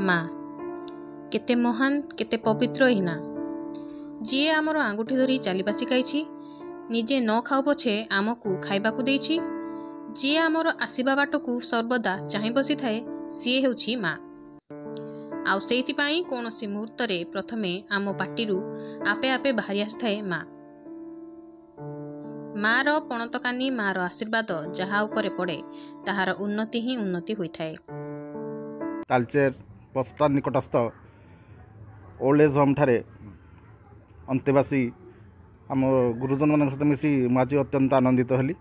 माँ केते महान केते पवित्र ही ना जी आमर आंगुठी धरी चलवा शिखाई निजे न खाऊ पछे आमको खाइबाकू देइछि जी आमर आसीबा बाटकू सर्वदा चाहि बसी थाए सी हेउछि माँ आउ सेइथिपाई कोनोसी मुहूर्तरे प्रथमे आम पाटिरू आपे आपे बाहरी आसिथाए माँ माँ रो पणतकानी माँ रो आशीर्वाद जहा उपरे पड़े ताहार उन्नति ही उन्नति होइथाए। तालचेर बस स्टाण्ड निकटस्थ ओल्ड एज होम ठारे अंतेवासी आम गुरुजन मान सहित मिसी मुझे अत्यंत आनंदित हली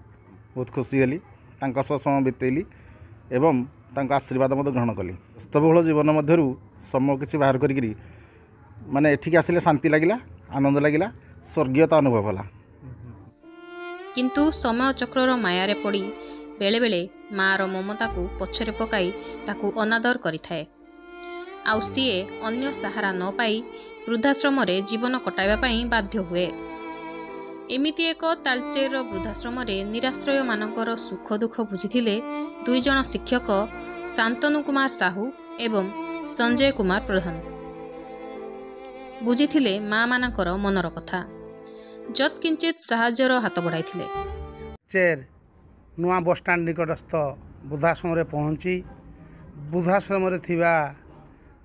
बहुत खुशी हली समय बितेली एवं तांका आशीर्वाद ग्रहण कली व्यस्तबहुल जीवन मध्यरु समय किसी बाहर करी माने एठिक आसिले शांति लगिला आनंद लगिला स्वर्गीयता अनुभव होला किंतु समय चक्रर मायारे पड़ी बेले बेले माँ रो ममता को पछरे पकाई ताकू अनादर करिथाए आउ सीए अन्य सहारा न पाई वृद्धाश्रम रे जीवन कटाइबा पई बाध्य हुए। एमिति एक तालचेर वृद्धाश्रम रे निराश्रय मानकर सुख दुख बुझिथिले दुई जण शिक्षक शांतनु कुमार साहू एवं संजय कुमार प्रधान बुझिथिले माँ मानकर मनर कथा जत किंचित साहाଯ୍ୟର हाथ बढ़ाइथिले। चेर नुआ बस स्टाण्ड निकटस्थ वृद्धाश्रम रे पहुँची वृद्धाश्रम रे थिबा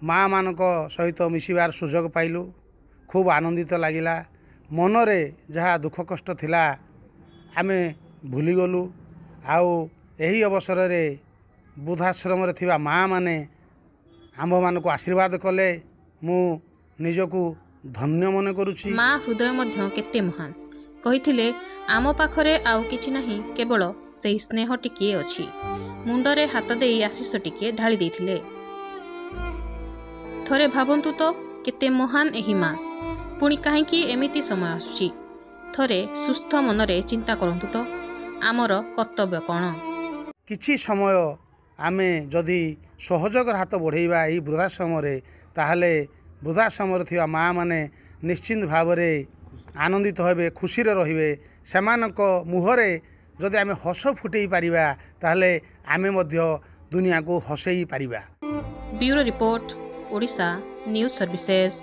माँ मानक सहित मिसिबार सुजोग पाइलु खूब आनंदित लागिला मनरे जहाँ दुख कष्ट थिला आमे भूलीगलु आउ एही अवसर रे वृद्धाश्रम रे थिबा माँ माने आम्भ मानक आशीर्वाद कले मु निजकू धन्य मन करुछि। माँ हृदय मध्य केते महान कहिथिले आम पाखरे आउ किछि नाही केवल सेही स्नेह टिकिए अछि मुंडरे हाथ देई आशीष टिके ढाली देथिले। थरे भाबंतु तो केते महान एही माँ पुणी काहेकि एमिति समय आसुछि थरे सुस्थ मनरे चिंता करंतु तो आमर कर्तव्य कौन किछि समय आमे जदि सहयोगर हाथ बढ़ेबा एही वृद्धाश्रम रे ताहले वृद्धाश्रम रे थिबा माँ माने निश्चिंत भाव रे आनंदित होबे खुशी रे रहिबे सेमानक मुहरे जदि आमे हस फुटेई पारिबा ताहले आमे मध्य दुनिया को हसेई पारिबा। Bureau report Odisha news services.